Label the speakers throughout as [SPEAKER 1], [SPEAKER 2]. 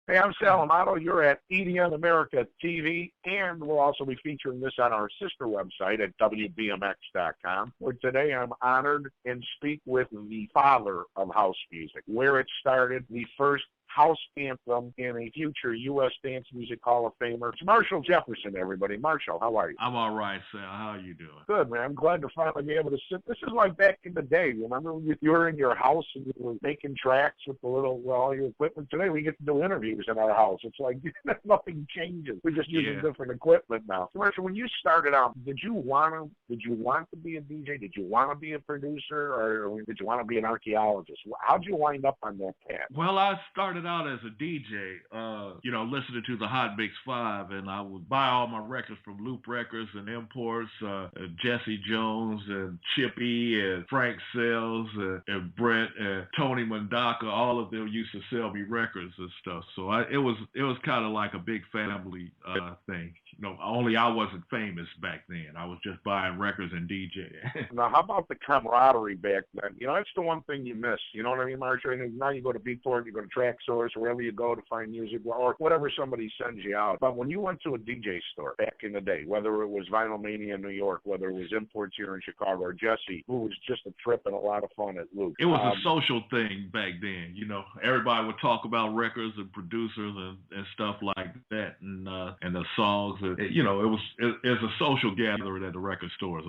[SPEAKER 1] Hey, I'm Sal Amato. You're at EDN America TV, and we'll also be featuring this on our sister website at WBMX.com, where today I'm honored and speak with the father of house music, where it started, the first house anthem in a future U.S. Dance Music Hall of Famer. It's Marshall Jefferson, everybody. Marshall, how are you?
[SPEAKER 2] I'm all right, Sal. How are you doing?
[SPEAKER 1] Good, man. I'm glad to finally be able to sit. This is like back in the day. Remember when you were in your house and you were making tracks with the little, well, all your equipment? Today we get to do interviews in our house. It's like nothing changes. We're just using different equipment now. So, Marshall, when you started out, did you want to be a DJ? Did you want to be a producer, or did you want to be an archaeologist? How'd you wind up on that path?
[SPEAKER 2] Well, I started out as a DJ, listening to the Hot Mix 5, and I would buy all my records from Loop Records and Imports, Jesse Jones and Chippy and Frank Sells and Brent and Tony Mandaka. All of them used to sell me records and stuff. So it was kind of like a big family thing. Only I wasn't famous back then. I was just buying records and DJing.
[SPEAKER 1] Now, how about the camaraderie back then? That's the one thing you miss. You know what I mean, Marshall? Now you go to Beatport, you go to Track Source, wherever you go to find music, or whatever somebody sends you out. But when you went to a DJ store back in the day, whether it was Vinyl Mania in New York, whether it was Imports here in Chicago, or Jesse, who was just a trip and a lot of fun at Luke.
[SPEAKER 2] It was a social thing back then. Everybody would talk about records and producers and stuff like that, and the songs. It's a social gathering at the record stores.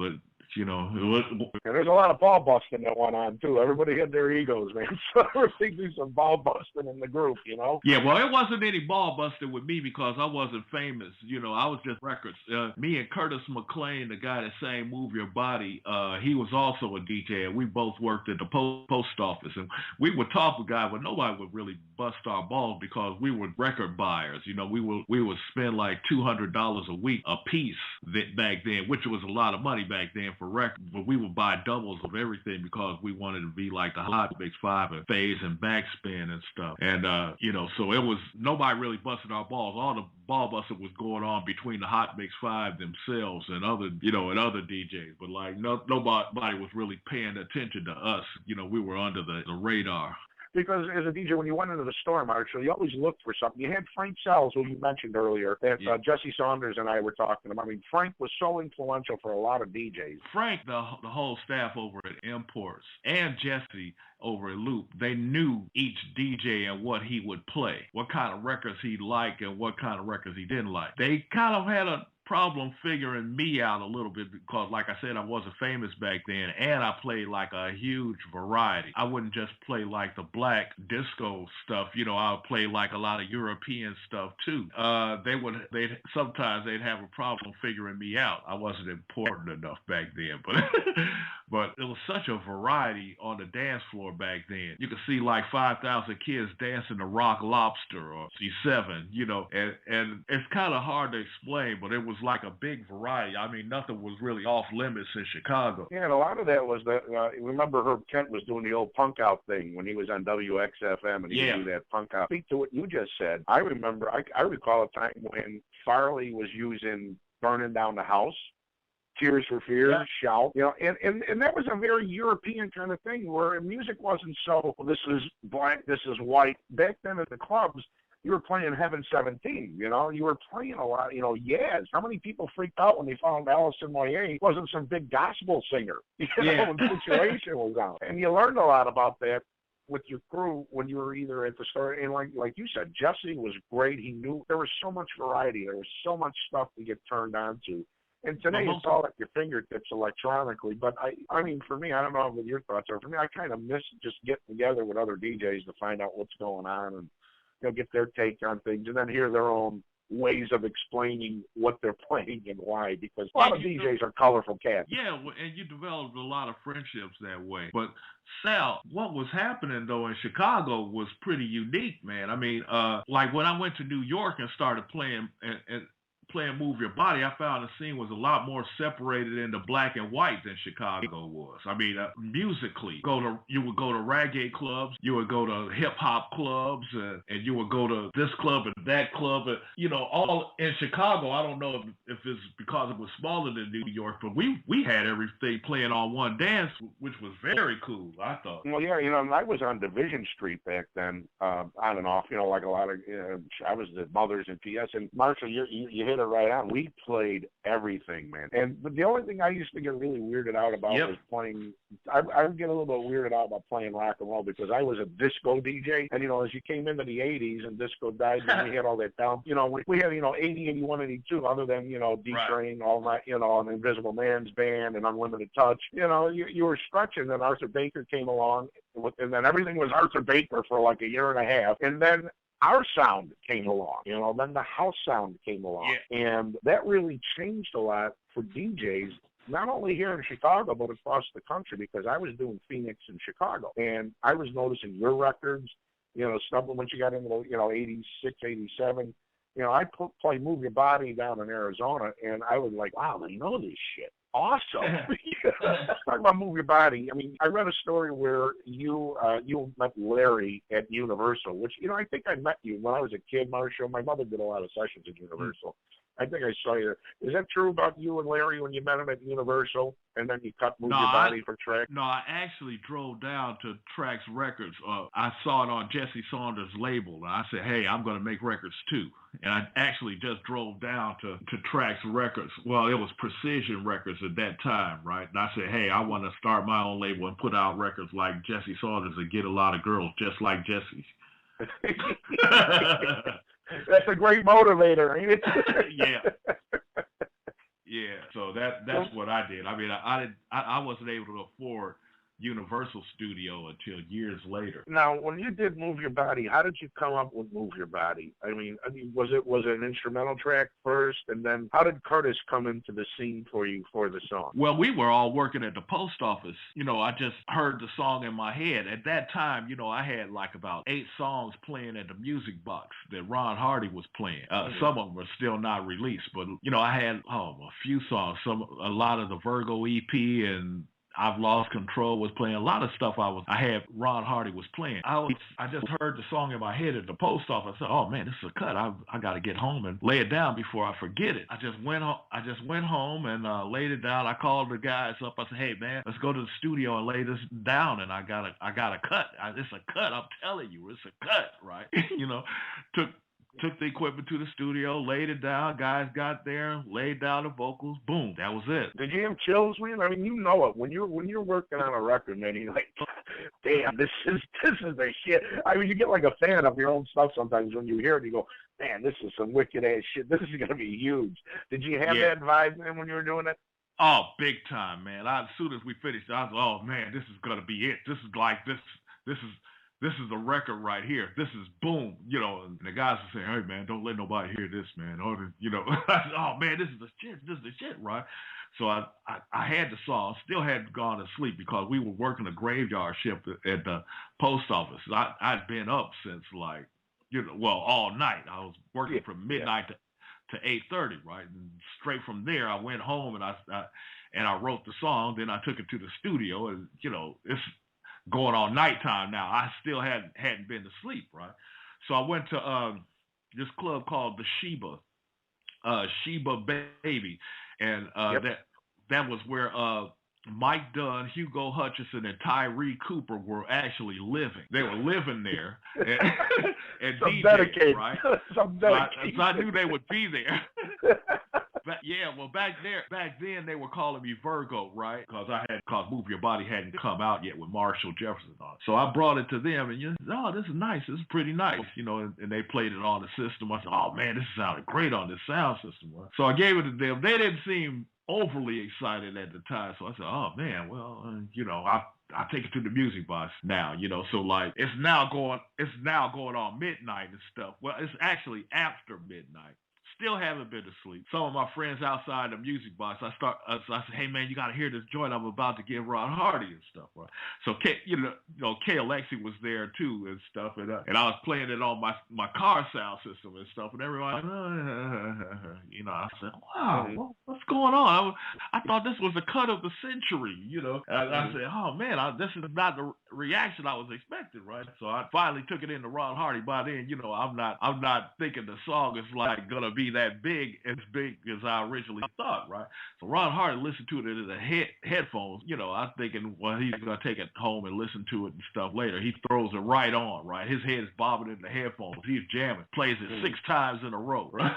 [SPEAKER 1] There's a lot of ball busting that went on too. Everybody had their egos, man. So everybody do some ball busting in the group,
[SPEAKER 2] Yeah, well, it wasn't any ball busting with me because I wasn't famous. I was just records. Me and Curtis McLean, the guy that sang "Move Your Body," he was also a DJ, and we both worked at the post office. And we would talk with guys, but nobody would really bust our balls because we were record buyers. We would spend like $200 a week a piece back then, which was a lot of money back then for records, but we would buy doubles of everything because we wanted to be like the Hot Mix 5 and phase and backspin and stuff. And so it was nobody really busted our balls. All the ball busting was going on between the Hot Mix 5 themselves and other DJs. But like nobody was really paying attention to us. We were under the radar.
[SPEAKER 1] Because as a DJ, when you went into the store, Marshall, you always looked for something. You had Frank Sells, who you mentioned earlier, that Jesse Saunders and I were talking about. I mean, Frank was so influential for a lot of DJs.
[SPEAKER 2] Frank, the whole staff over at Imports, and Jesse over at Loop, they knew each DJ and what he would play, what kind of records he liked and what kind of records he didn't like. They kind of had a problem figuring me out a little bit because, like I said, I wasn't famous back then, and I played like a huge variety. I wouldn't just play like the black disco stuff. I would play like a lot of European stuff too. Sometimes they'd have a problem figuring me out. I wasn't important enough back then, but it was such a variety on the dance floor back then. You could see like 5,000 kids dancing to Rock Lobster or C7, and it's kind of hard to explain, but it was like a big variety. I mean, nothing was really off limits in Chicago.
[SPEAKER 1] Yeah, and a lot of that was that, remember Herb Kent was doing the old punk out thing when he was on WXFM, and he would do that punk out. Speak to what you just said. I remember, I recall a time when Farley was using Burning Down the House, Tears for Fears, Shout, and that was a very European kind of thing where music wasn't so, this is black, this is white. Back then at the clubs, you were playing Heaven 17, you were playing a lot, Yaz. How many people freaked out when they found Alison Moyet wasn't some big gospel singer, when the Situation was out. And you learned a lot about that with your crew when you were either at the start, and like you said, Jesse was great. He knew there was so much variety. There was so much stuff to get turned on to. And today it's all at your fingertips electronically. But I mean, for me, I don't know what your thoughts are. For me, I kind of miss just getting together with other DJs to find out what's going on and get their take on things, and then hear their own ways of explaining what they're playing and why, because a lot of DJs are colorful cats.
[SPEAKER 2] Yeah, and you developed a lot of friendships that way. But Sal, what was happening though in Chicago was pretty unique, man. I mean, like when I went to New York and started playing and playing Move Your Body, I found the scene was a lot more separated into black and white than Chicago was. I mean, musically, you would go to reggae clubs, you would go to hip hop clubs, and you would go to this club and that club. All in Chicago. I don't know if it's because it was smaller than New York, but we had everything playing on one dance, which was very cool, I thought.
[SPEAKER 1] Well, yeah, I was on Division Street back then, on and off, like a lot of, I was at Mothers and PS, and Marshall, you hit it right on. We played everything, man. But the only thing I used to get really weirded out about was playing, I would get a little bit weirded out about playing rock and roll because I was a disco DJ, and, as you came into the 80s and disco died, and we had all that down, we had, 80, 81, 82, other than, D-Train, All Night, and Invisible Man's Band and Unlimited Touch, you were stretching, and Arthur Baker came along, and then everything was Arthur Baker for like a year and a half, and then our sound came along, then the house sound came along, and that really changed a lot for DJs, not only here in Chicago, but across the country, because I was doing Phoenix and Chicago, and I was noticing your records, stuff once you got into, 86, 87, I play Move Your Body down in Arizona, and I was like, wow, they know this shit. Awesome. Talking about Move Your Body, I mean, I read a story where you met Larry at Universal, which, I think I met you when I was a kid, Marshall. My mother did a lot of sessions at Universal. I think I saw you. Is that true about you and Larry when you met him at Universal, and then you cut Move Your Body for Trax?
[SPEAKER 2] No, I actually drove down to Trax Records. I saw it on Jesse Saunders' label, and I said, hey, I'm going to make records too. And I actually just drove down to Trax Records. Well, it was Precision Records at that time, right? And I said, hey, I want to start my own label and put out records like Jesse Saunders and get a lot of girls just like Jesse's.
[SPEAKER 1] That's a great motivator, ain't it?
[SPEAKER 2] Yeah. So that's what I did. I mean, I wasn't able to afford Universal Studio until years later.
[SPEAKER 1] Now, when you did Move Your Body, how did you come up with Move Your Body? I mean, was it an instrumental track first, and then how did Curtis come into the scene for you for the song?
[SPEAKER 2] Well, we were all working at the post office. I just heard the song in my head. At that time, I had like about 8 songs playing at the music box that Ron Hardy was playing. Some of them were still not released, but I had a few songs. A lot of the Virgo EP and I've Lost Control was playing. A lot of stuff I had Ron Hardy was playing. I just heard the song in my head at the post office. I said, oh man, this is a cut. I got to get home and lay it down before I forget it. I just went home and laid it down. I called the guys up. I said, hey man, let's go to the studio and lay this down. And I got a cut. It's a cut. I'm telling you, it's a cut, right? Took the equipment to the studio, laid it down. Guys got there, laid down the vocals. Boom, that was it.
[SPEAKER 1] Did you have chills, man? I mean, you know it when you're working on a record, man. You're like, damn, this is the shit. I mean, you get like a fan of your own stuff sometimes when you hear it. You go, man, this is some wicked ass shit. This is gonna be huge. Did you have that vibe, man, when you were doing it?
[SPEAKER 2] Oh, big time, man. As soon as we finished, I was, oh man, this is gonna be it. This is like this is the record right here. This is boom, and the guys are saying, hey man, don't let nobody hear this, man. Or, I said, oh man, this is the shit, right? So I had the song, still hadn't gone to sleep because we were working a graveyard shift at the post office. I'd been up since all night. I was working from midnight to 8:30, right? And straight from there, I went home and I wrote the song. Then I took it to the studio, and it's going on nighttime now. I still hadn't been to sleep, right? So I went to this club called the Sheba Baby, and that was where Mike Dunn, Hugo Hutchison, and Tyree Cooper were actually living. They were living there and DJing, right? So I knew they would be there. Back then they were calling me Virgo, right? Because Move Your Body hadn't come out yet with Marshall Jefferson on it. So I brought it to them, and this is nice. This is pretty nice, and they played it on the system. I said, oh man, this sounded great on this sound system. Right? So I gave it to them. They didn't seem overly excited at the time, so I said, oh man, well, I take it to the music box now, so like it's now going on midnight and stuff. Well, it's actually after midnight. still haven't been to sleep. Some of my friends outside the music box, I said, hey man, you got to hear this joint I'm about to give Ron Hardy and stuff, right? So K Alexi was there too and stuff, and I was playing it on my car sound system and stuff, and everyone, I said, wow, what's going on? I thought this was a cut of the century, And I said, oh man, this is not the reaction I was expecting, right? So I finally took it into Ron Hardy. By then, I'm not thinking the song is like gonna be that big as I originally thought, right? So Ron Hardy listened to it in the headphones. I'm thinking, well, he's gonna take it home and listen to it and stuff later. He throws it right on, right? His head is bobbing in the headphones. He's jamming, plays it 6 times in a row, right?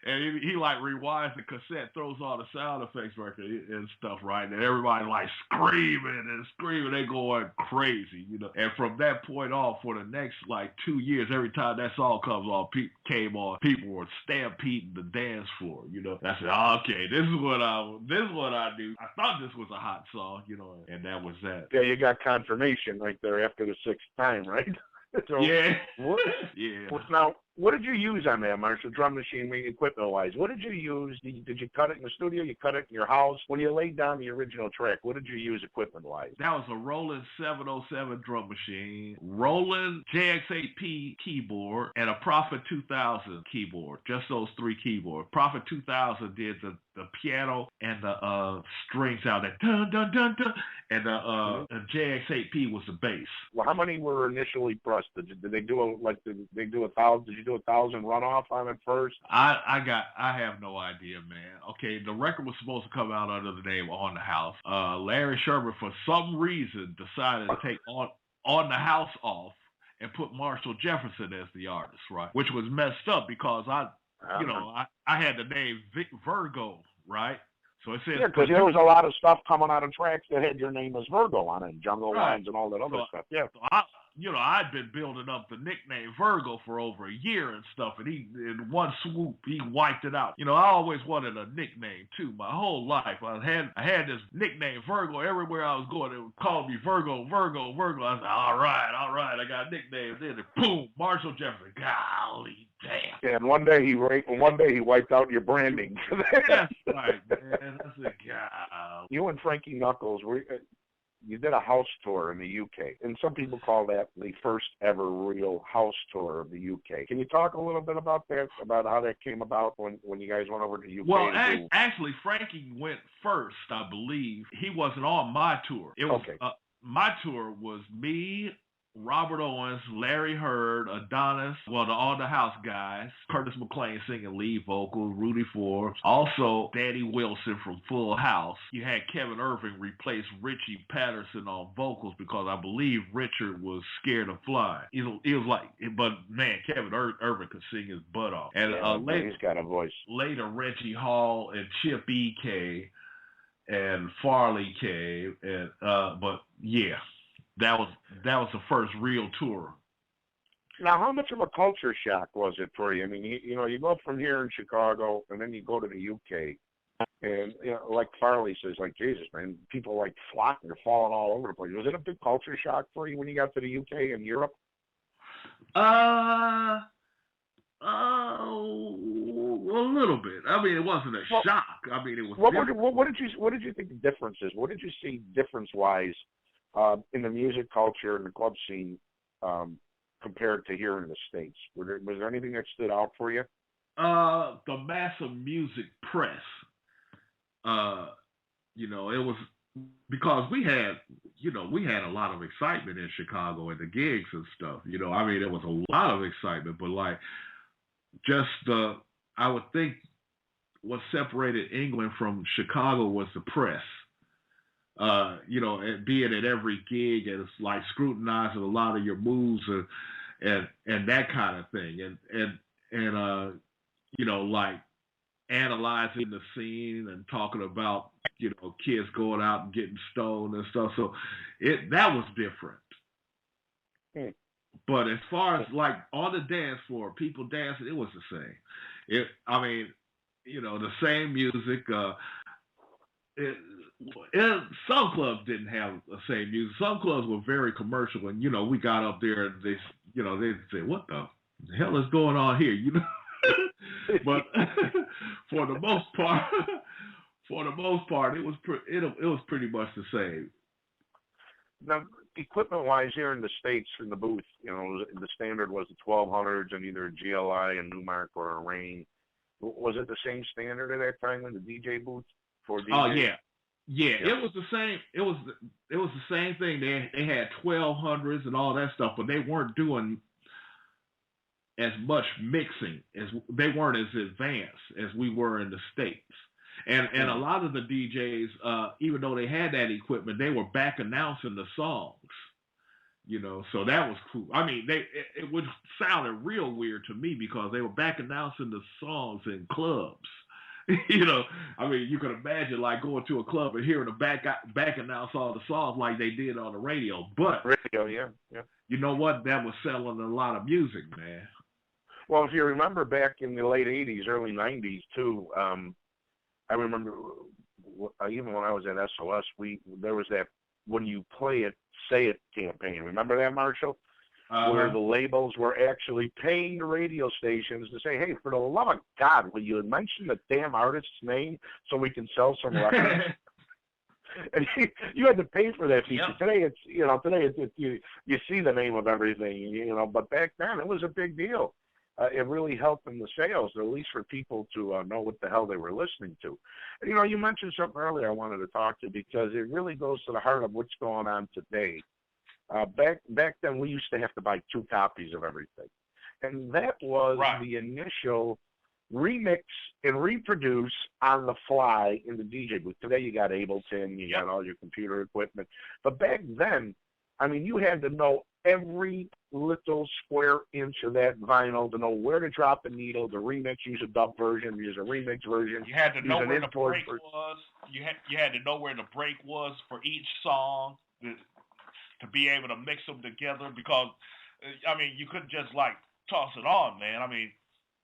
[SPEAKER 2] And he like rewinds the cassette, throws all the sound effects record and stuff, right? And everybody like screaming. They going crazy, And from that point on, for the next like 2 years, every time that song comes on, came on, people were stampeding the dance floor, And I said, okay, this is what I do. I thought this was a hot song, and that was that.
[SPEAKER 1] Yeah, you got confirmation right there after the 6th time, right? So,
[SPEAKER 2] yeah.
[SPEAKER 1] Now, what did you use on that, Marshall, drum machine, equipment-wise? What did you use? Did you cut it in the studio? You cut it in your house? When you laid down the original track, what did you use equipment-wise?
[SPEAKER 2] That was a Roland 707 drum machine, Roland JX8P keyboard, and a Prophet 2000 keyboard. Just those 3 keyboards. Prophet 2000 did the piano and the string sound, that dun dun dun dun, and the JX8P was the bass.
[SPEAKER 1] Well, how many were initially pressed? Did they do 1,000? Did you do 1,000 runoff on it first?
[SPEAKER 2] I have no idea, man. Okay, the record was supposed to come out under the name On the House. Larry Sherman, for some reason, decided to take On the House off and put Marshall Jefferson as the artist, right? Which was messed up because I had the name Virgo, right? So it says,
[SPEAKER 1] yeah, because there was a lot of stuff coming out of tracks that had your name as Virgo on it, Jungle Lines and all that other stuff. Yeah.
[SPEAKER 2] So I'd been building up the nickname Virgo for over a year and stuff, and in one swoop, he wiped it out. I always wanted a nickname too. My whole life, I had this nickname Virgo everywhere I was going. They would call me Virgo. I said, all right, I got a nickname. Then boom, Marshall Jefferson. Golly damn.
[SPEAKER 1] Yeah, and one day he wiped out your branding.
[SPEAKER 2] That's right, man. I said, God.
[SPEAKER 1] You and Frankie Knuckles you did a house tour in the UK, and some people call that the first ever real house tour of the UK. Can you talk a little bit about that, about how that came about when you guys went over to the UK?
[SPEAKER 2] Well, actually, Frankie went first, I believe. He wasn't on my tour. It was my tour was me, Robert Owens, Larry Hurd, Adonis, the On the House guys, Curtis McLean singing lead vocals, Rudy Forbes, also Danny Wilson from Full House. You had Kevin Irving replace Richie Patterson on vocals because I believe Richard was scared of flying. It was like, but man, Kevin Irving could sing his butt off. And later,
[SPEAKER 1] he's got a voice.
[SPEAKER 2] Later, Reggie Hall and Chip E. came, and Farley came, and but yeah. That was the first real tour.
[SPEAKER 1] Now, how much of a culture shock was it for you? I mean, you go from here in Chicago, and then you go to the UK, and like Farley says, like, Jesus, man, people like flocking, they're falling all over the place. Was it a big culture shock for you when you got to the UK and Europe?
[SPEAKER 2] A little bit. I mean, it wasn't a shock. I mean, it was.
[SPEAKER 1] What did you think the difference is? What did you see difference-wise in the music culture and the club scene compared to here in the States? Was there anything that stood out for you?
[SPEAKER 2] The massive music press. It was because we had a lot of excitement in Chicago and the gigs and stuff. I mean, there was a lot of excitement, but like I would think what separated England from Chicago was the press. And being at every gig and it's like scrutinizing a lot of your moves and that kind of thing. And like analyzing the scene and talking about, kids going out and getting stoned and stuff. So that was different. But as far as like on the dance floor, people dancing, it was the same. The same music, some clubs didn't have the same music. Some clubs were very commercial, and we got up there and they said, "What the the hell is going on here? But for the most part, it was it was pretty much the same.
[SPEAKER 1] Now, equipment-wise, here in the States, in the booth, the standard was the 1200s and either a GLI, a Newmark, or a Rain. Was it the same standard at that time in the DJ booth for DJ?
[SPEAKER 2] Oh yeah. It was the same. It was the same thing. They had 1200s and all that stuff, but they weren't doing as much mixing, as they weren't as advanced as we were in the States. And a lot of the DJs, even though they had that equipment, they were back announcing the songs. So that was cool. I mean, it would sounded real weird to me because they were back announcing the songs in clubs. I mean, you can imagine like going to a club and hearing the back announce all the songs like they did on the radio. But
[SPEAKER 1] radio, yeah.
[SPEAKER 2] You know what? That was selling a lot of music, man.
[SPEAKER 1] Well, if you remember back in the late '80s, early '90s too, I remember even when I was at SOS, there was that "When You Play It, Say It" campaign. Remember that, Marshall? Where the labels were actually paying the radio stations to say, "Hey, for the love of God, will you mention the damn artist's name so we can sell some records?" And you had to pay for that feature. Yep. Today it's you see the name of everything, but back then it was a big deal. It really helped in the sales, at least for people to know what the hell they were listening to. You mentioned something earlier I wanted to talk to because it really goes to the heart of what's going on today. Back then, we used to have to buy 2 copies of everything, and that was the initial remix and reproduce on the fly in the DJ booth. Today, you got Ableton, you got all your computer equipment, but back then, I mean, you had to know every little square inch of that vinyl to know where to drop the needle, the remix, use a dub version, use a remix version.
[SPEAKER 3] You had to know where the break was. You had to know where the break was for each song to be able to mix them together because, I mean, you couldn't just like toss it on, man. I mean,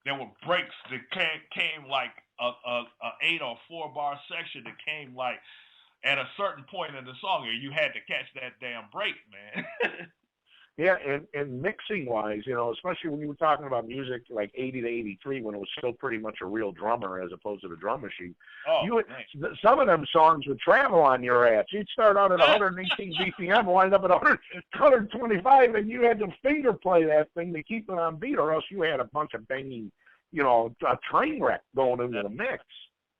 [SPEAKER 3] there were breaks that came like a 8 or 4 bar section that came like at a certain point in the song, and you had to catch that damn break, man.
[SPEAKER 1] Yeah, and mixing-wise, especially when you were talking about music like 80 to 83, when it was still pretty much a real drummer as opposed to the drum machine, some of them songs would travel on your ass. You'd start out at 118 BPM, wind up at 125, and you had to finger play that thing to keep it on beat, or else you had a bunch of banging, a train wreck going into the mix.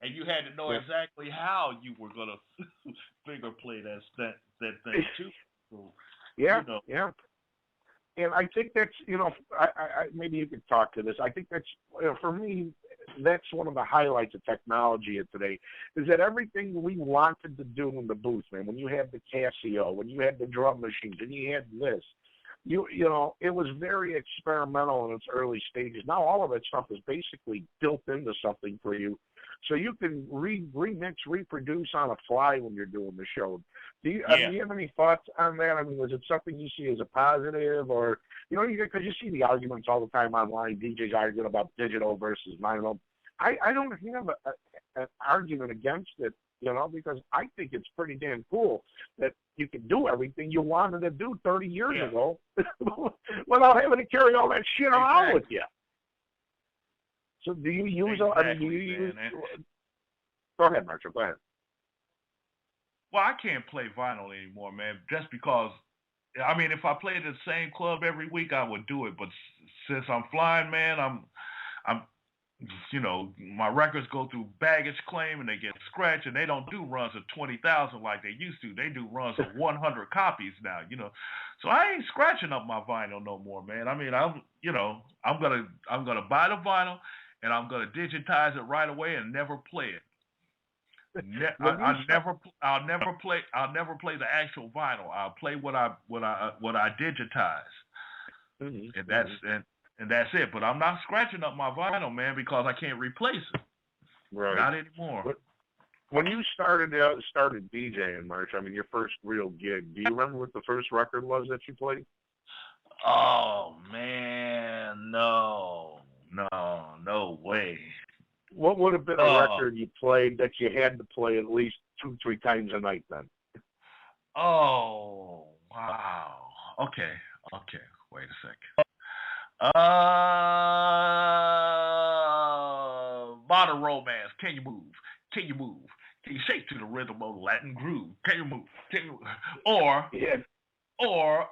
[SPEAKER 3] And you had to know exactly how you were going to finger play that thing, too. So,
[SPEAKER 1] yeah. And I think that's, I maybe you could talk to this. I think that's, for me, that's one of the highlights of technology of today, is that everything we wanted to do in the booth, man, when you had the Casio, when you had the drum machines, and you had this, it was very experimental in its early stages. Now all of that stuff is basically built into something for you. So you can remix, reproduce on a fly when you're doing the show. Do you have any thoughts on that? I mean, was it something you see as a positive, or because you see the arguments all the time online, DJs arguing about digital versus vinyl. I don't have an argument against it, because I think it's pretty damn cool that you can do everything you wanted to do 30 years ago without having to carry all that shit around with you. So do you use? Go ahead, Marshall. Go ahead.
[SPEAKER 3] Well, I can't play vinyl anymore, man, just because. I mean, if I played at the same club every week, I would do it. But since I'm flying, man, I'm, my records go through baggage claim and they get scratched, and they don't do runs of 20,000 like they used to. They do runs of 100 copies now, So I ain't scratching up my vinyl no more, man. I mean, I'm gonna buy the vinyl. And I'm gonna digitize it right away and never play it. I'll never play the actual vinyl. I'll play what I digitize, and that's it. But I'm not scratching up my vinyl, man, because I can't replace it.
[SPEAKER 1] Right.
[SPEAKER 3] Not anymore.
[SPEAKER 1] When you started DJing, March, I mean, your first real gig. Do you remember what the first record was that you played?
[SPEAKER 3] Oh man, no way.
[SPEAKER 1] What would have been a record you played that you had to play at least 2-3 times a night then?
[SPEAKER 3] Oh, wow. Okay. Wait a second. Modern Romance. Can you move? Can you move? Can you shake to the rhythm of Latin groove? Can you move? Can you move? Or
[SPEAKER 1] Yeah.
[SPEAKER 3] or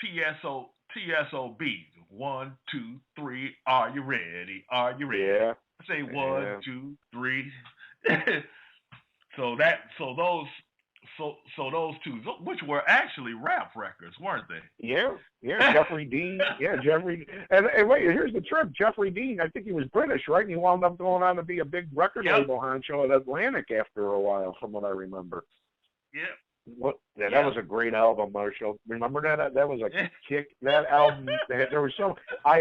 [SPEAKER 3] TSOB. 1, 2, 3. Are you ready? Are you ready?
[SPEAKER 1] Yeah.
[SPEAKER 3] Say 1, 2, 3. So those two, which were actually rap records, weren't they?
[SPEAKER 1] Yeah, Jeffrey Dean. Yeah, Jeffrey. And wait, here's the trip. Jeffrey Dean, I think he was British, right? And he wound up going on to be a big record label honcho at Atlantic after a while, from what I remember.
[SPEAKER 3] Yeah.
[SPEAKER 1] That was a great album, Marshall. Remember that? That was a kick. That album. There was so I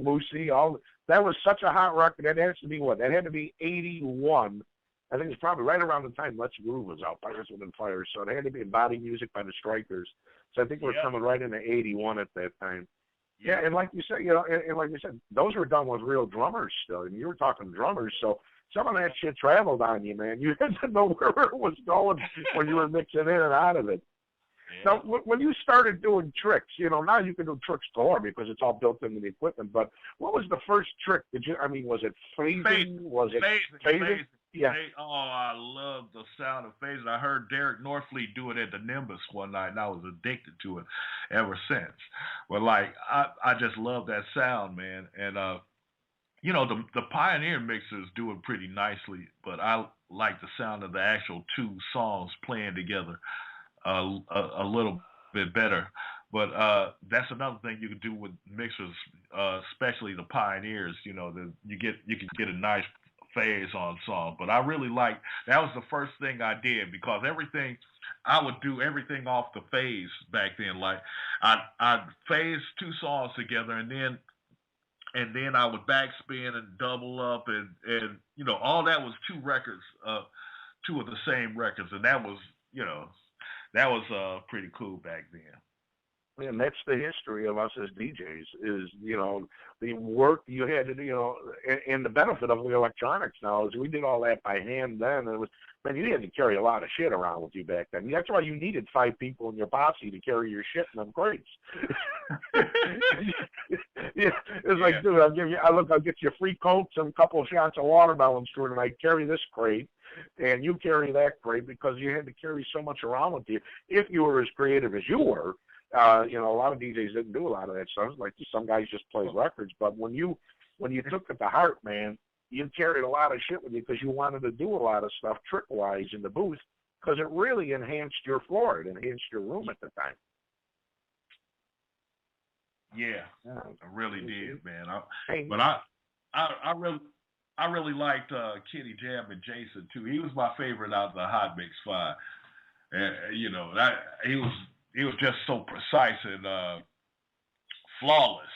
[SPEAKER 1] Moosey. All that was such a hot record. That has to be what? That had to be 81. I think it's probably right around the time Let's Groove was out by Earth, Wind and Fire. So it had to be Body Music by the Strikers. So I think we're coming right into 81 at that time. Yeah, and like you said, and like you said, those were done with real drummers still. And you were talking drummers, so some of that shit traveled on you, man. You had to know where it was going when you were mixing in and out of it. Yeah. Now, when you started doing tricks, now you can do tricks galore because it's all built into the equipment. But what was the first trick? Was it phasing? Was it phasing? Yeah.
[SPEAKER 3] Oh, I love the sound of phasing. I heard Derek Northfleet do it at the Nimbus one night, and I was addicted to it ever since. But I just love that sound, man. And the Pioneer mixers do it pretty nicely, but I like the sound of the actual two songs playing together a little bit better. But that's another thing you can do with mixers, especially the Pioneers. You can get a nice phase on song. But I really that was the first thing I did, because I would do everything off the phase back then. Like I'd phase two songs together, and then I would backspin and double up, and all that was two records, two of the same records, and that was pretty cool back then.
[SPEAKER 1] And that's the history of us as DJs, is, the work you had to do, and the benefit of the electronics now is we did all that by hand then. It was, man, you had to carry a lot of shit around with you back then. That's why you needed 5 people in your posse to carry your shit in them crates. It's like, dude, I'll get you free Cokes and a couple of shots of watermelon screwed, and I carry this crate, and you carry that crate, because you had to carry so much around with you. If you were as creative as you were, a lot of DJs didn't do a lot of that stuff. Like, some guys just played records, but when you took it to heart, man, you carried a lot of shit with you because you wanted to do a lot of stuff trick-wise in the booth, because it really enhanced your floor. It enhanced your room at the time.
[SPEAKER 3] Yeah, I really did, man. I really liked Kenny Jam and Jason too. He was my favorite out of the Hot Mix 5. He was just so precise and flawless.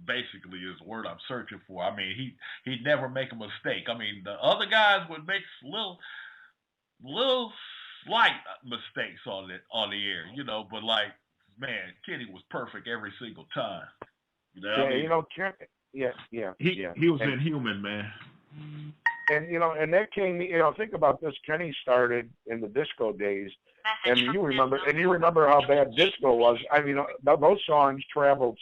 [SPEAKER 3] Basically is the word I'm searching for. I mean, he'd never make a mistake. I mean, the other guys would make little slight mistakes on the air, but man, Kenny was perfect every single time.
[SPEAKER 1] He
[SPEAKER 3] was inhuman, man.
[SPEAKER 1] And that came, think about this. Kenny started in the disco days, and you remember how bad disco was. I mean, those songs traveled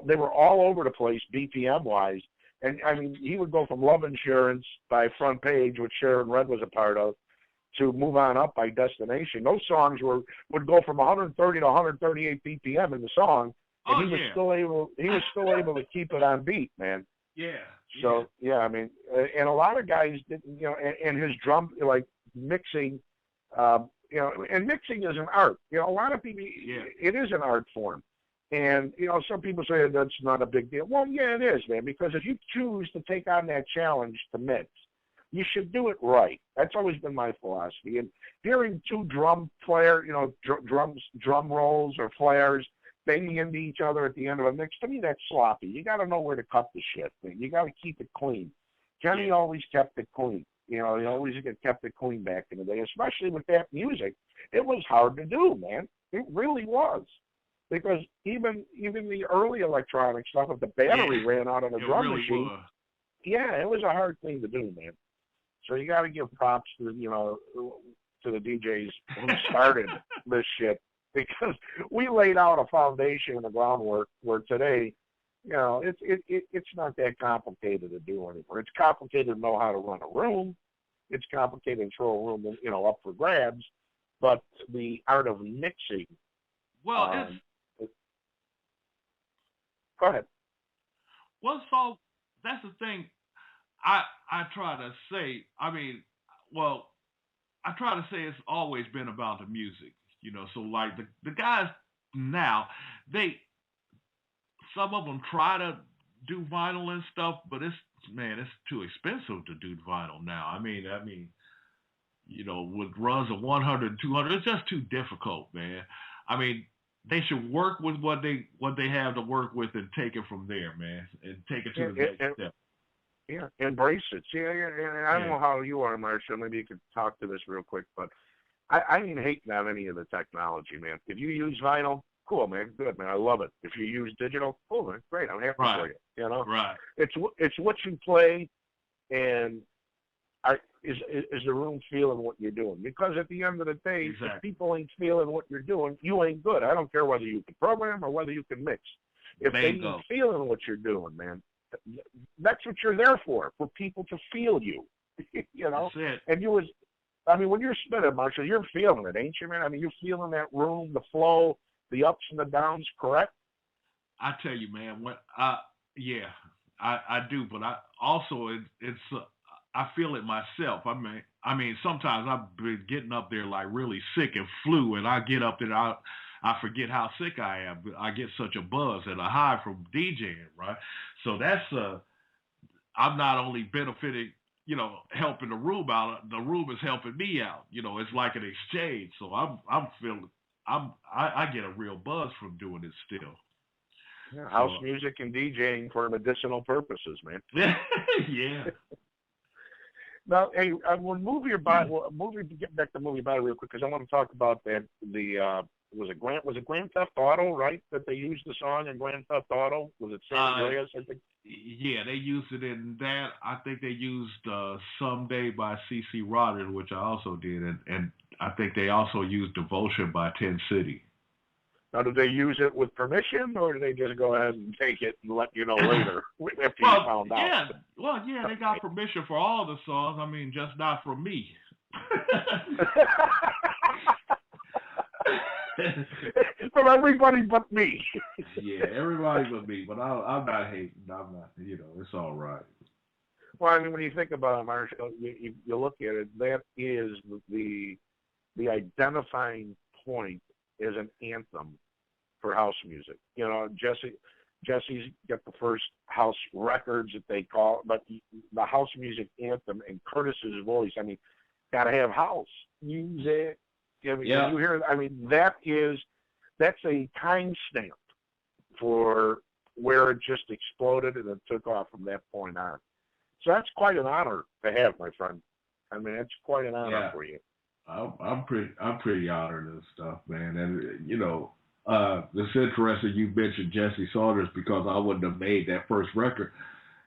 [SPEAKER 1] they were all over the place BPM wise. And I mean, he would go from Love Insurance by Front Page, which Sharon Red was a part of, to Move On Up by Destination. Those songs would go from 130 to 138 BPM in the song, and he was still able to keep it on beat, man.
[SPEAKER 3] Yeah.
[SPEAKER 1] So I mean, and a lot of guys didn't, and his drum, like mixing, and mixing is an art. A lot of people, it is an art form. And, some people say that's not a big deal. Well, yeah, it is, man, because if you choose to take on that challenge to mix, you should do it right. That's always been my philosophy. And hearing two drum rolls or flares banging into each other at the end of a mix, to me, that's sloppy. You got to know where to cut the shit, man. You got to keep it clean. Kenny always kept it clean. He always kept it clean back in the day, especially with that music. It was hard to do, man. It really was. Because even the early electronic stuff, if the battery ran out on a drum machine, it was a hard thing to do, man. So you got to give props to the DJs who started this shit because we laid out a foundation and a groundwork where today, it's not that complicated to do anymore. It's complicated to know how to run a room. It's complicated to throw a room, up for grabs. But the art of mixing.
[SPEAKER 2] Well,
[SPEAKER 1] go ahead.
[SPEAKER 2] Well, so that's the thing. I try to say. I try to say it's always been about the music. So like the guys now, some of them try to do vinyl and stuff, but it's too expensive to do vinyl now. I mean, with runs of 100, 200, it's just too difficult, man. I mean, they should work with what they have to work with and take it from there, man, and take it to the next step.
[SPEAKER 1] Yeah, embrace it. See, and I don't know how you are, Marshall. Maybe you could talk to this real quick, but I ain't hating on any of the technology, man. If you use vinyl, cool, man, good, man. I love it. If you use digital, cool, man, great. I'm happy for you.
[SPEAKER 2] Right.
[SPEAKER 1] It's what you play, and is the room feeling what you're doing? Because at the end of the day, if people ain't feeling what you're doing, you ain't good. I don't care whether you can program or whether you can mix. If they ain't feeling what you're doing, man, that's what you're there for people to feel you.
[SPEAKER 2] That's it.
[SPEAKER 1] And when you're spinning, Marshall, you're feeling it, ain't you, man? I mean, you're feeling that room, the flow, the ups and the downs, correct?
[SPEAKER 2] I tell you, man, I do, but I also I feel it myself. I mean, sometimes I've been getting up there like really sick and flu, and I get up there, I forget how sick I am. I get such a buzz and a high from DJing, right? So that's I'm not only benefiting, helping the room out. The room is helping me out. It's like an exchange. So I'm feeling I get a real buzz from doing it still.
[SPEAKER 1] Yeah, house music and DJing for medicinal purposes, man.
[SPEAKER 2] Yeah.
[SPEAKER 1] Now, hey, we'll get back to movie body real quick because I want to talk about that. Was it Grand Theft Auto, right? That they used the song in Grand Theft Auto? Was it San Andreas? I think.
[SPEAKER 2] Yeah, they used it in that. I think they used "Someday" by C.C. Rodgers, which I also did, and I think they also used "Devotion" by 10 City.
[SPEAKER 1] Now, did they use it with permission, or did they just go ahead and take it and let you know later after you found out?
[SPEAKER 2] Yeah, they got permission for all the songs. I mean, just not from me.
[SPEAKER 1] From everybody but me.
[SPEAKER 2] Yeah, everybody but me. But I'm not hating. I'm not. It's all right.
[SPEAKER 1] Well, I mean, when you think about it, Marshall, you look at it. That is the identifying point is an anthem for house music. Jesse's got the first house records that they call, but the house music anthem and Curtis's voice. I mean, gotta have house music. When you hear it, I mean, that's a timestamp for where it just exploded and it took off from that point on. So that's quite an honor to have, my friend. I mean, it's quite an honor for you.
[SPEAKER 2] I'm pretty honored and stuff, man. And it's interesting you mentioned Jesse Saunders because I wouldn't have made that first record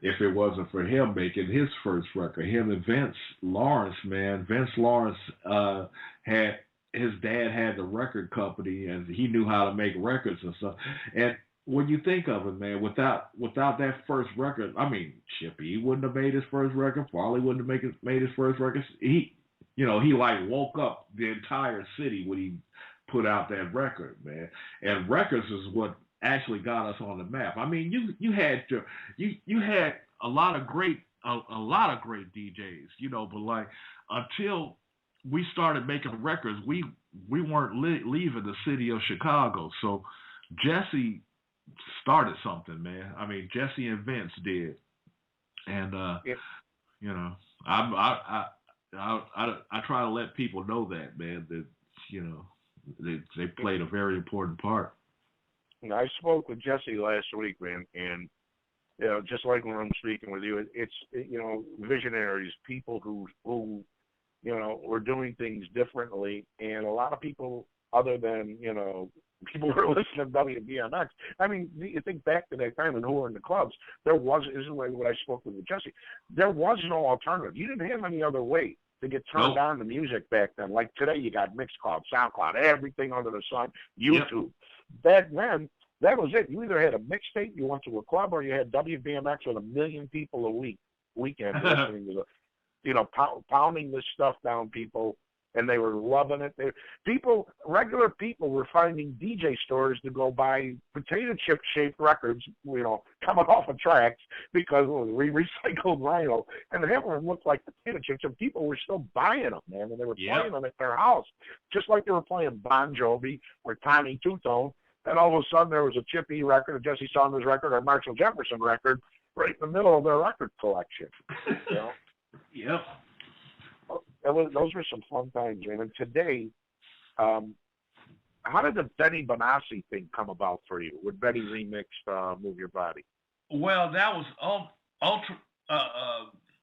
[SPEAKER 2] if it wasn't for him making his first record. Him and Vince Lawrence, man. Vince Lawrence his dad had the record company and he knew how to make records and stuff. And when you think of it, man, without that first record, I mean, Chippy wouldn't have made his first record. Farley wouldn't have made his first record. He like woke up the entire city when he put out that record, man. And records is what actually got us on the map. I mean, you had a lot of great DJs, but like until we started making records, we weren't leaving the city of Chicago. So Jesse started something, man. I mean, Jesse and Vince did, and I try to let people know that, man, that they played a very important part.
[SPEAKER 1] I spoke with Jesse last week, man, and just like when I'm speaking with you, it's visionaries, people who were doing things differently, and a lot of people other than people who are listening to WBMX. I mean, you think back to that time and who were in the clubs. This is what I spoke with Jesse. There was no alternative. You didn't have any other way to get turned on to music back then. Like today, you got Mixcloud, SoundCloud, everything under the sun, YouTube. Back then, that was it. You either had a mixtape, you went to a club, or you had WBMX with 1 million people a weekend listening to pounding this stuff down, people, and they were loving it. Regular people were finding DJ stores to go buy potato chip shaped records, coming off of tracks because we recycled vinyl, and the one looked like potato chips, and people were still buying them, man, and they were playing them at their house, just like they were playing Bon Jovi or Tommy Two-Tone. And all of a sudden, there was a Chippy record, a Jesse Saunders record, or a Marshall Jefferson record right in the middle of their record collection.
[SPEAKER 2] Yep.
[SPEAKER 1] Those were some fun times, man. And today, how did the Benny Benassi thing come about for you? When Benny remixed "Move Your Body"?
[SPEAKER 3] Well, that was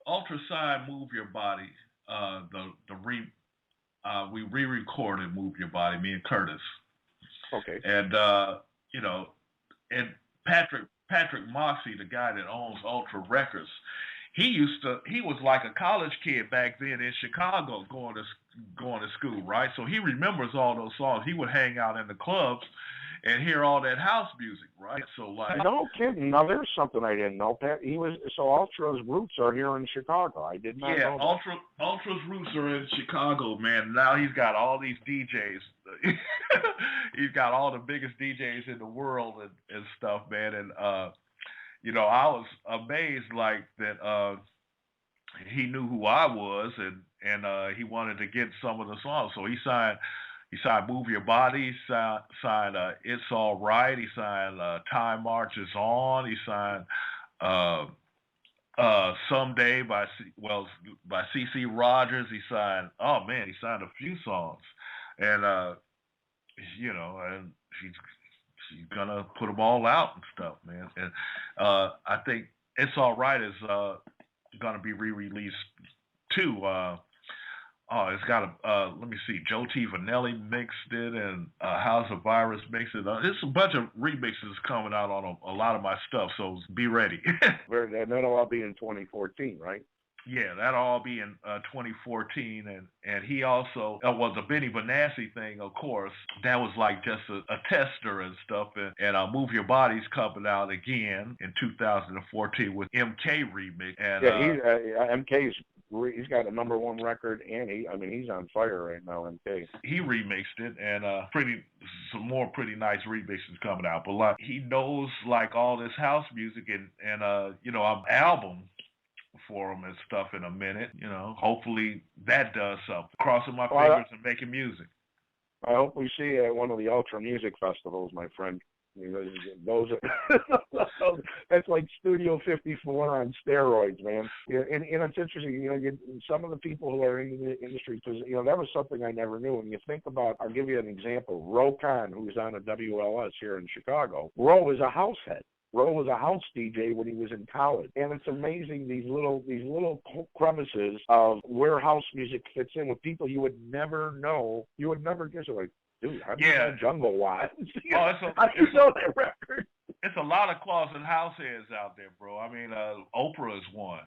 [SPEAKER 3] Ultraside "Move Your Body." We re-recorded "Move Your Body," me and Curtis.
[SPEAKER 1] Okay.
[SPEAKER 3] And and Patrick Moxie, the guy that owns Ultra Records, he was like a college kid back then in Chicago going to school, right? So he remembers all those songs. He would hang out in the clubs and hear all that house music, right? So like,
[SPEAKER 1] no kidding. Now there's something I didn't know, Pat. Ultra's roots are here in Chicago. I did not know that.
[SPEAKER 3] Ultra's roots are in Chicago, man. Now he's got all these DJs. He's got all the biggest DJs in the world and stuff, man. And I was amazed like that. He knew who I was, and he wanted to get some of the songs. So he signed "Move Your Body," he signed "It's All Right," he signed "Time Marches On," he signed "Someday" by C.C. Rogers. He signed a few songs, and and she's gonna put them all out and stuff, man. And I think "It's All Right" is gonna be re-released too. It's got let me see, Joe T. Vanelli mixed it, and House of Virus mixed it. There's a bunch of remixes coming out on a lot of my stuff, so be ready.
[SPEAKER 1] And that'll all be in 2014, right?
[SPEAKER 3] Yeah, that'll all be in 2014, and he also the Benny Benassi thing, of course. That was like just a tester and stuff, and "Move Your Body's" coming out again in 2014 with MK remix. And
[SPEAKER 1] MK's. He's got a #1 record, and he's on fire right now. MK.
[SPEAKER 3] He remixed it, and some more pretty nice remixes coming out. But like, he knows like all this house music, and I'm album for him and stuff in a minute. Hopefully that does something. Crossing my fingers and making music.
[SPEAKER 1] I hope we see you at one of the Ultra Music Festivals, my friend. Those are that's like Studio 54 on steroids, man. And it's interesting, some of the people who are in the industry, because that was something I never knew. And you think about, I'll give you an example. Ro Khan, who's on a WLS here in Chicago. Ro is a house head. Ro was a house DJ when he was in college, and it's amazing these little crevices of where house music fits in with people you would never know. You would never guess it. Like, dude, how do you know Jungle Wild? How do you know that record?
[SPEAKER 3] It's a lot of closet house heads out there, bro. I mean, Oprah is one,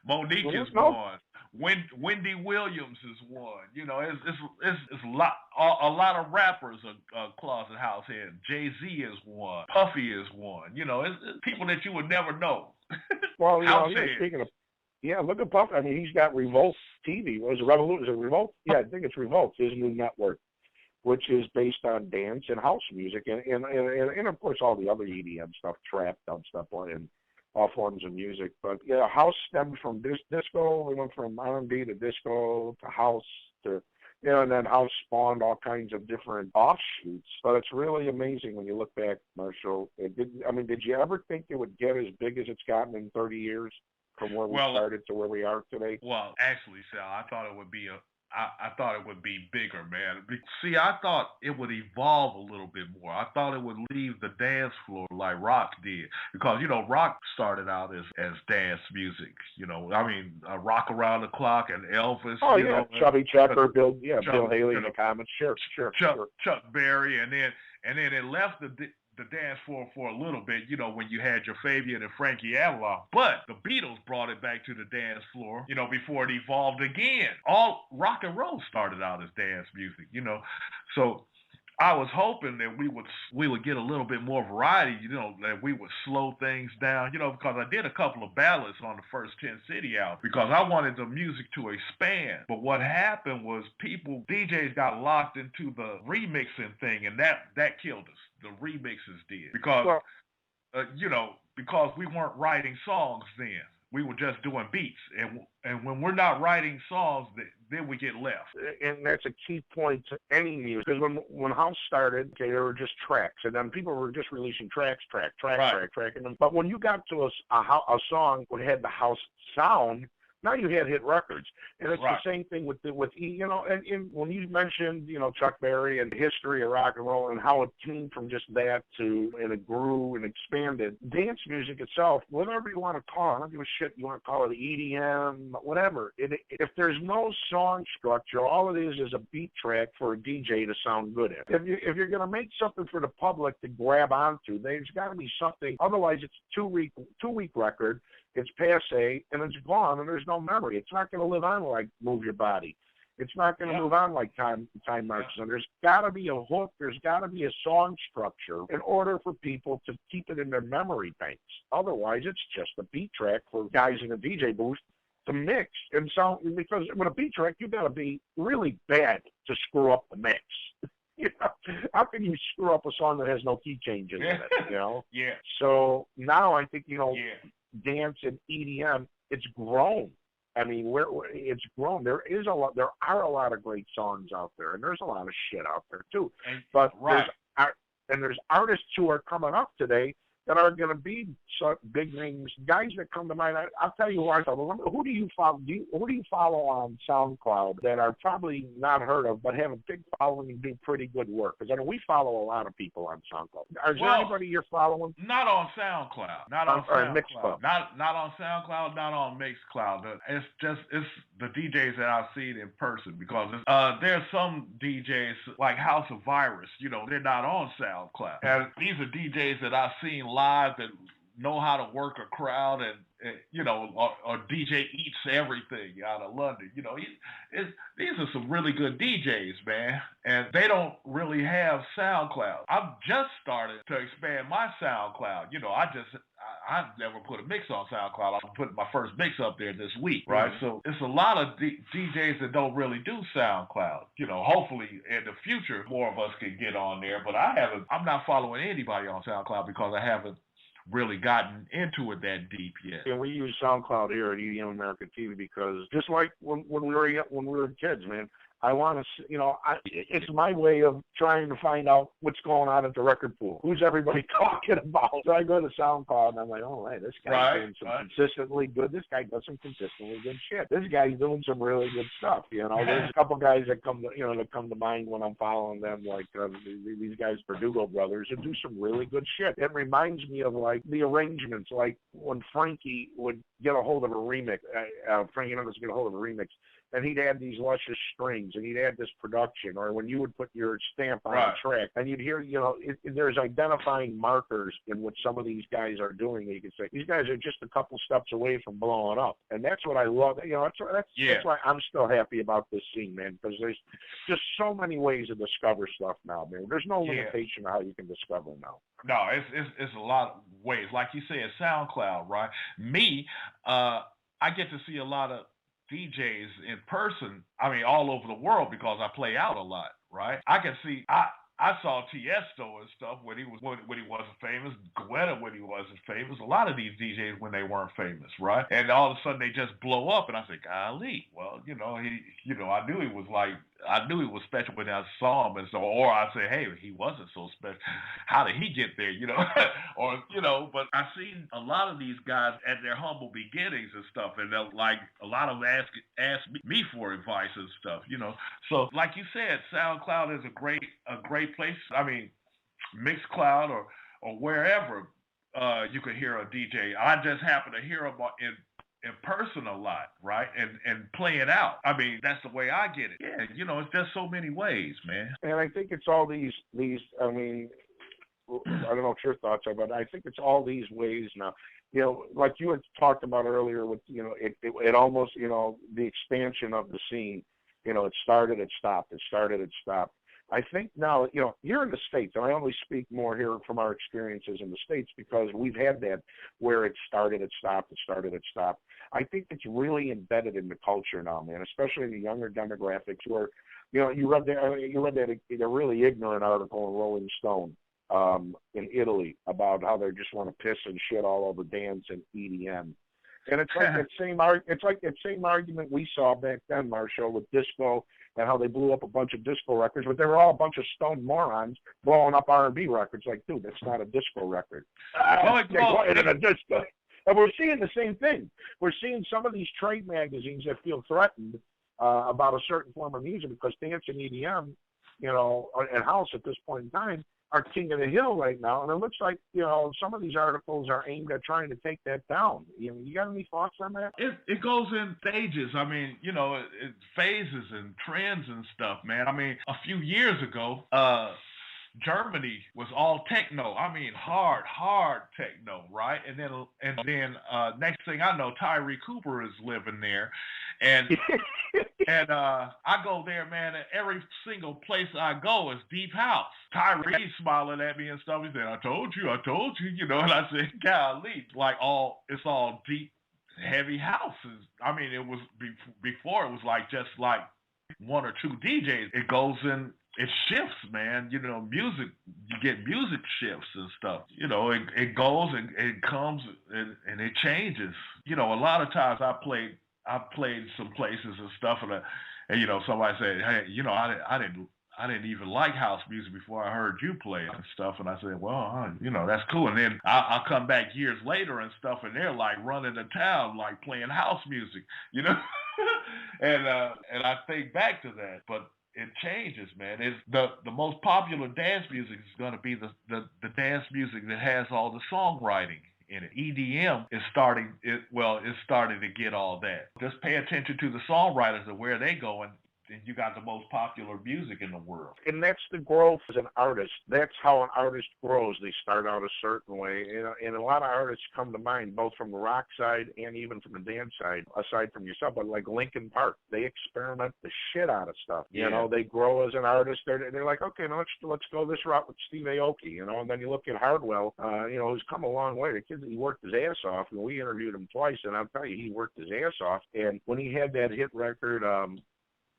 [SPEAKER 3] Monique is one. Wendy Williams is one. It's a lot of rappers are closet house heads. Jay-Z is one. Puffy is one. It's people that you would never know.
[SPEAKER 1] Well, speaking of, look at Puffy. I mean, he's got Revolt TV. Was it Revolt? Is it Revolt? Yeah, I think it's Revolt. His new network, which is based on dance and house music, and of course all the other EDM stuff, trap, dubstep, and all forms of music. But house stemmed from disco. We went from R&B to disco to house to and then house spawned all kinds of different offshoots. But it's really amazing when you look back, Marshall. Did you ever think it would get as big as it's gotten in 30 years from where we started to where we are today?
[SPEAKER 3] Well, actually, Sal, I thought it would be I thought it would be bigger, man. See, I thought it would evolve a little bit more. I thought it would leave the dance floor like rock did. Because, rock started out as dance music. Rock Around the Clock and Elvis.
[SPEAKER 1] Chubby Checker, Bill Haley and the Comets. Sure.
[SPEAKER 3] Chuck Berry, and then it left the the dance floor for a little bit, you know, when you had your Fabian and Frankie Avalon. But the Beatles brought it back to the dance floor, you know, before it evolved again. All rock and roll started out as dance music, you know. So I was hoping that we would get a little bit more variety, you know, that we would slow things down, you know, because I did a couple of ballads on the first 10 City album because I wanted the music to expand. But what happened was DJs got locked into the remixing thing, and that killed us. The remixes did because, you know, because we weren't writing songs then. We were just doing beats, and when we're not writing songs, then we get left.
[SPEAKER 1] And that's a key point to any music. Because when house started, okay, there were just tracks, and then people were just releasing tracks. But when you got to a song that had the house sound, now you had hit records, and it's the same thing with you know. And when you mentioned, you know, Chuck Berry and the history of rock and roll and how it came from just that and it grew and expanded. Dance music itself, whatever you want to call it, I don't give a shit. You want to call it EDM, whatever. If there's no song structure, all it is a beat track for a DJ to sound good at. If you're gonna make something for the public to grab onto, there's got to be something. Otherwise, it's a 2-week record. It's passe, and it's gone, and there's no memory. It's not going to live on like Move Your Body. It's not going to move on like Time Marches On. There's got to be a hook. There's got to be a song structure in order for people to keep it in their memory banks. Otherwise, it's just a beat track for guys in a DJ booth to mix and sound. Because with a beat track, you got to be really bad to screw up the mix. You know, how can you screw up a song that has no key changes in it? You know.
[SPEAKER 3] Yeah.
[SPEAKER 1] So now I think, you know. Yeah. Dance and EDM, it's grown. I mean, it's grown. There are a lot of great songs out there, and there's a lot of shit out there too. But there's artists who are coming up today that are going to be big names. Guys that come to mind, I'll tell you who I follow. Who do you follow? Who do you follow on SoundCloud that are probably not heard of but have a big following and do pretty good work? Because I know we follow a lot of people on SoundCloud. Is there anybody you're following?
[SPEAKER 3] Not on SoundCloud. Not on SoundCloud. Not on SoundCloud. Not on Mixcloud. It's the DJs that I've seen in person because there's some DJs like House of Virus. You know, they're not on SoundCloud. And these are DJs that I've seen live that know how to work a crowd and you know, or DJ Eats Everything out of London. You know, these are some really good DJs, man, and they don't really have SoundCloud. I've just started to expand my SoundCloud. You know, I never put a mix on SoundCloud. I'm putting my first mix up there this week, right? Mm-hmm. So it's a lot of DJs that don't really do SoundCloud. You know, hopefully in the future more of us can get on there, but I'm not following anybody on SoundCloud because I haven't really gotten into it that deep yet.
[SPEAKER 1] And we use SoundCloud here at EDM America TV because just like when we were kids, man, I want to, you know, it's my way of trying to find out what's going on at the record pool. Who's everybody talking about? So I go to SoundCloud and I'm like, oh, hey, this guy's doing some consistently good. This guy does some consistently good shit. This guy's doing some really good stuff. You know, there's a couple guys that come to mind when I'm following them, like these guys, Verdugo brothers, who do some really good shit. It reminds me of like the arrangements, like when Frankie would get a hold of a remix. Frankie would get a hold of a remix. And he'd add these luscious strings, and he'd add this production, or when you would put your stamp on a track, and you'd hear, you know, there's identifying markers in what some of these guys are doing. And you can say, these guys are just a couple steps away from blowing up. And that's what I love. You know, that's why I'm still happy about this scene, man, because there's just so many ways to discover stuff now, man. There's no limitation on how you can discover now.
[SPEAKER 3] No, it's a lot of ways. Like you said, SoundCloud, right? Me, I get to see a lot of DJs in person, I mean, all over the world because I play out a lot, right? I can see, I saw Tiesto and stuff when he wasn't famous, Guetta when he wasn't famous, a lot of these DJs when they weren't famous, right? And all of a sudden they just blow up and I say, golly, well, you know, I knew he was special when I saw him, and so, or I say, hey, he wasn't so special. How did he get there, you know? Or, you know, but I've seen a lot of these guys at their humble beginnings and stuff, and they'll, like, a lot of them ask me for advice and stuff, you know? So, like you said, SoundCloud is a great place. I mean, Mixcloud or wherever you can hear a DJ. I just happen to hear them in person a lot, right? And play it out. I mean, that's the way I get it. Yeah, you know, it's just so many ways, man.
[SPEAKER 1] And I think it's all these I mean, I don't know what your thoughts are, but I think it's all these ways now. You know, like you had talked about earlier with, you know, it almost, you know, the expansion of the scene. You know, it started, it stopped, it started, it stopped. I think now, you know, here in the States, and I only speak more here from our experiences in the States because we've had that where it started, it stopped, it started, it stopped. I think it's really embedded in the culture now, man, especially the younger demographics who are, you know, you read that a really ignorant article in Rolling Stone in Italy about how they just want to piss and shit all over dance and EDM. And it's like that same argument we saw back then, Marshall, with disco and how they blew up a bunch of disco records, but they were all a bunch of stoned morons blowing up R&B records. Like, dude, that's not a disco record. In a disco. And we're seeing the same thing. We're seeing some of these trade magazines that feel threatened about a certain form of music because dance and EDM, you know, and house at this point in time are king of the hill right now, and it looks like, you know, some of these articles are aimed at trying to take that down. You got any thoughts on that?
[SPEAKER 2] It goes in stages. I mean, you know, it phases and trends and stuff, man. I mean, a few years ago, Germany was all techno. I mean, hard techno, right? And then next thing I know, Tyree Cooper is living there, and and I go there, man, and every single place I go is deep house. Tyree smiling at me and stuff. He said, I told you, you know. And I said, golly, like it's all deep, heavy houses. I mean, it was before it was like just like one or two DJs. It goes in. It shifts, man. You know, music, you get music shifts and stuff. You know, it goes and it comes and it changes. You know, a lot of times I played some places and stuff, and you know, somebody said, hey, you know, I didn't even like house music before I heard you play it and stuff. And I said, well, you know, that's cool. And then I'll come back years later and stuff, and they're like running the town, like playing house music, you know. and I think back to that, but it changes, man. It's the most popular dance music is going to be the dance music that has all the songwriting in it. EDM is starting to get all that. Just pay attention to the songwriters and where they go, and you got the most popular music in the world.
[SPEAKER 1] And that's the growth as an artist. That's how an artist grows. They start out a certain way. And a lot of artists come to mind, both from the rock side and even from the dance side, aside from yourself, but like Linkin Park. They experiment the shit out of stuff. Yeah. You know, they grow as an artist. They're like, okay, now let's go this route with Steve Aoki, you know. And then you look at Hardwell, you know, who's come a long way. The kid, he worked his ass off. And we interviewed him twice, and I'll tell you, he worked his ass off. And when he had that hit record,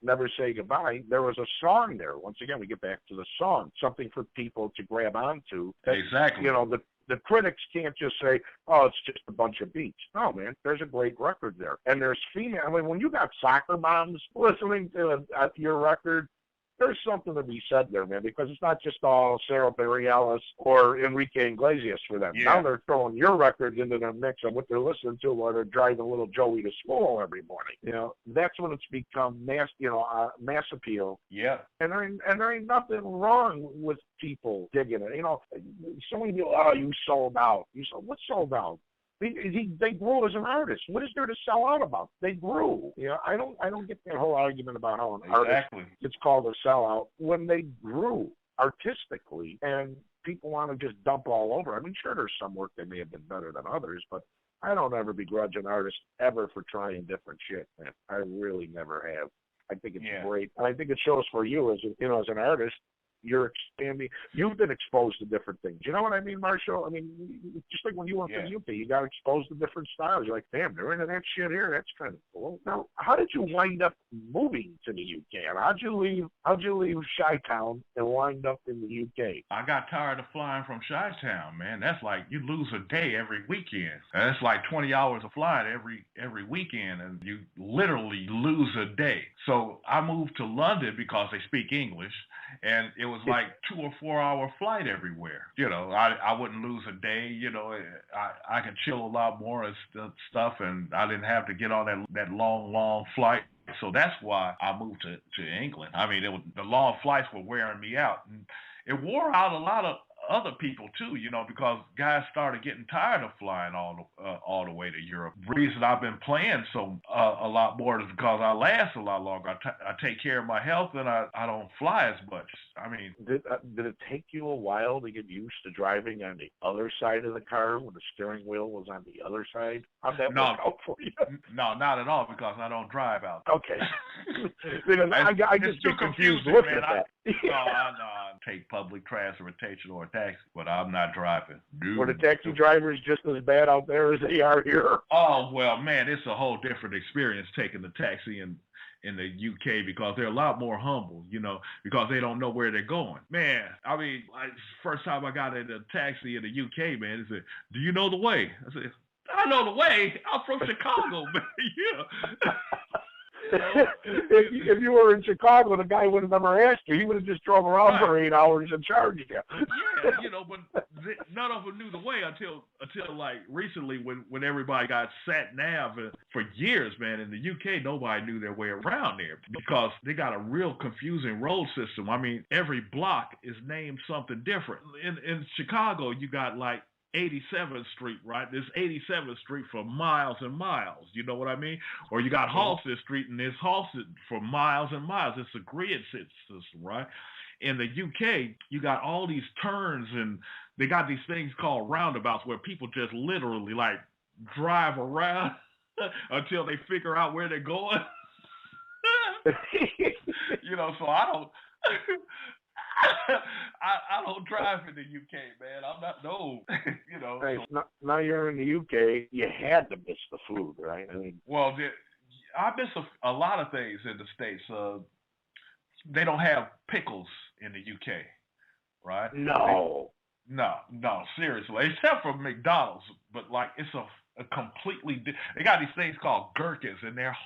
[SPEAKER 1] Never Say Goodbye, there was a song there. Once again, we get back to the song, something for people to grab onto.
[SPEAKER 2] Exactly.
[SPEAKER 1] You know, the critics can't just say, oh, it's just a bunch of beats. No, man, there's a great record there. And there's female. I mean, when you got soccer moms listening to your record, there's something to be said there, man, because it's not just all Sarah Bareilles or Enrique Iglesias for them. Yeah. Now they're throwing your records into their mix of what they're listening to while they're driving little Joey to school every morning. You know, that's when it's become mass appeal.
[SPEAKER 2] Yeah. And
[SPEAKER 1] there ain't nothing wrong with people digging it. You know, so many people, oh, you sold out. What sold out? They grew as an artist. What is there to sell out about? They grew. You know, I don't get that whole argument about how an artist it's called a sellout when they grew artistically and people want to just dump all over. I mean, sure, there's some work that may have been better than others, but I don't ever begrudge an artist ever for trying different shit, man. I really never have. I think it's great. And I think it shows for you as an artist. You're expanding. You've been exposed to different things. You know what I mean, Marshall? I mean, just like when you went to the UK, you got exposed to different styles. You're like, damn, they're into that shit here. That's kind of cool. Now, how did you wind up moving to the UK? And how'd you leave Chi-Town and wind up in the UK?
[SPEAKER 2] I got tired of flying from Chi-Town, man. That's like you lose a day every weekend. That's like 20 hours of flying every weekend, and you literally lose a day. So I moved to London because they speak English, and it was like 2 or 4 hour flight everywhere. You know, I wouldn't lose a day. You know, I could chill a lot more and stuff, and I didn't have to get on that long flight. So that's why I moved to England. I mean, the long flights were wearing me out, and it wore out a lot of
[SPEAKER 3] other people too, because guys started getting tired of flying all the way to Europe. The reason I've been playing a lot more is because I last a lot longer. I take care of my health, and I don't fly as much. I mean,
[SPEAKER 1] did it take you a while to get used to driving on the other side of the car when the steering wheel was on the other side? How'd that work out for you?
[SPEAKER 3] No, not at all, because I don't drive out there.
[SPEAKER 1] Okay. I just get confused looking at that.
[SPEAKER 3] No, I take public transportation or a taxi, but I'm not driving.
[SPEAKER 1] Were the taxi drivers just as bad out there as they are here?
[SPEAKER 3] Oh, well, man, it's a whole different experience taking the taxi in the UK, because they're a lot more humble, because they don't know where they're going. Man, I mean, first time I got in a taxi in the UK, man, they said, "Do you know the way?" I said, "I know the way. I'm from Chicago, man." Yeah.
[SPEAKER 1] If you were in Chicago, the guy would have never asked you. He would have just drove around for 8 hours and charged you.
[SPEAKER 3] Yeah, but none of them knew the way until like recently, when everybody got sat nav for years, man. In the UK, nobody knew their way around there because they got a real confusing road system. I mean, every block is named something different. In Chicago, you got like 87th Street, right? There's 87th Street for miles and miles. You know what I mean? Or you got Halsted Street, and there's Halsted for miles and miles. It's a grid system, right? In the UK, you got all these turns, and they got these things called roundabouts where people just literally like drive around until they figure out where they're going. So I don't. I don't drive in the UK, man. I'm not
[SPEAKER 1] Hey, now you're in the UK. You had to miss the food, right? I mean,
[SPEAKER 3] well, I miss a lot of things in the States. They don't have pickles in the UK, right?
[SPEAKER 1] No,
[SPEAKER 3] seriously, except for McDonald's. But like, it's a completely. They got these things called gherkins, and they're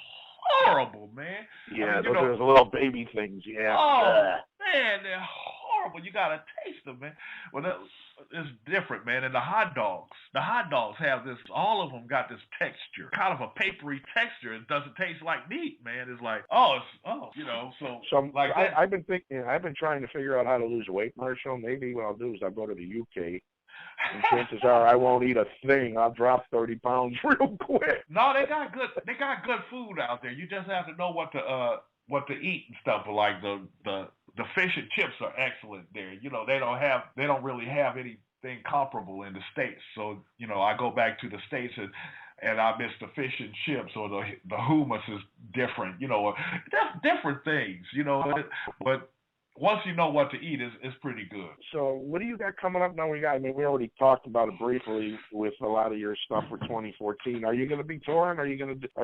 [SPEAKER 3] horrible, man.
[SPEAKER 1] Yeah, those are those little baby things. Yeah.
[SPEAKER 3] Oh, man, they're horrible. You gotta taste them, man. Well, it's different, man. And the hot dogs have this. All of them got this texture, kind of a papery texture. It doesn't taste like meat, man. It's like, So like
[SPEAKER 1] I've been thinking. I've been trying to figure out how to lose weight, Marshall. Maybe what I'll do is I'll go to the UK. And chances are I won't eat a thing. I'll drop 30 pounds real quick.
[SPEAKER 3] No, they got good food out there. You just have to know what to eat and stuff. Like the fish and chips are excellent there. They don't really have anything comparable in the States. So, I go back to the States and I miss the fish and chips, or the hummus is different. That's different things, but once you know what to eat, it's pretty good.
[SPEAKER 1] So what do you got coming up now? We already talked about it briefly with a lot of your stuff for 2014. Are you going to be touring? Are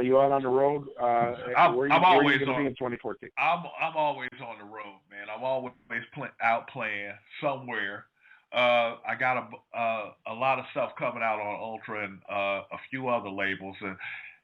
[SPEAKER 1] you out on the road?
[SPEAKER 3] I'm always
[SPEAKER 1] going to be in 2014?
[SPEAKER 3] I'm always on the road, man. I'm always out playing somewhere. I got a lot of stuff coming out on Ultra and a few other labels,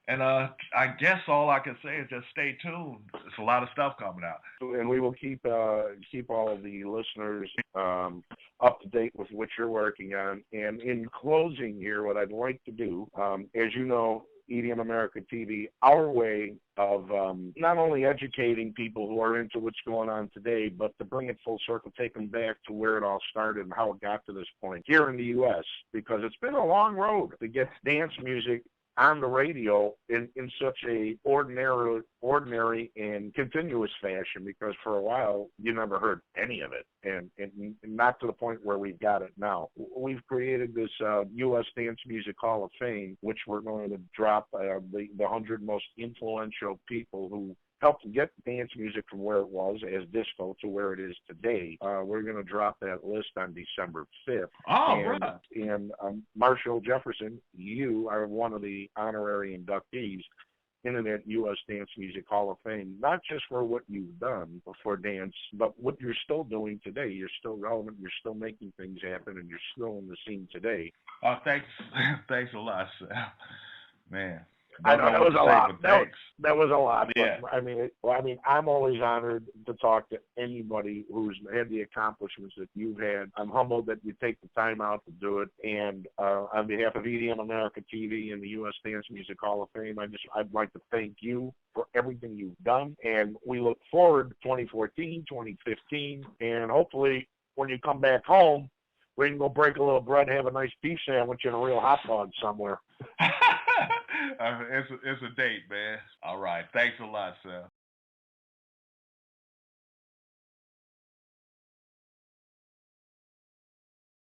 [SPEAKER 3] and I guess all I can say is just stay tuned. There's a lot of stuff coming out.
[SPEAKER 1] And we will keep all of the listeners up to date with what you're working on. And in closing here, what I'd like to do, as you know, EDM America TV, our way of not only educating people who are into what's going on today, but to bring it full circle, take them back to where it all started and how it got to this point here in the U.S., because it's been a long road to get dance music on the radio in such a ordinary and continuous fashion, because for a while you never heard any of it, and not to the point where we've got it now. We've created this U.S. Dance Music Hall of Fame, which we're going to drop the 100 most influential people who helped get dance music from where it was as disco to where it is today. We're going to drop that list on December 5th.
[SPEAKER 3] Oh, right.
[SPEAKER 1] And Marshall Jefferson, you are one of the honorary inductees into that U.S. Dance Music Hall of Fame, not just for what you've done for dance, but what you're still doing today. You're still relevant. You're still making things happen, and you're still in the scene today.
[SPEAKER 3] Thanks a lot, Sam. Man.
[SPEAKER 1] I know that was a lot. That was a lot.
[SPEAKER 3] Yeah.
[SPEAKER 1] But, I mean, I'm always honored to talk to anybody who's had the accomplishments that you've had. I'm humbled that you take the time out to do it. And on behalf of EDM America TV and the U.S. Dance Music Hall of Fame, I'd like to thank you for everything you've done. And we look forward to 2014, 2015, and hopefully when you come back home, We can go break a little bread, have a nice beef sandwich, and a real hot dog somewhere.
[SPEAKER 3] It's a date, man. All right. Thanks a lot, Sam.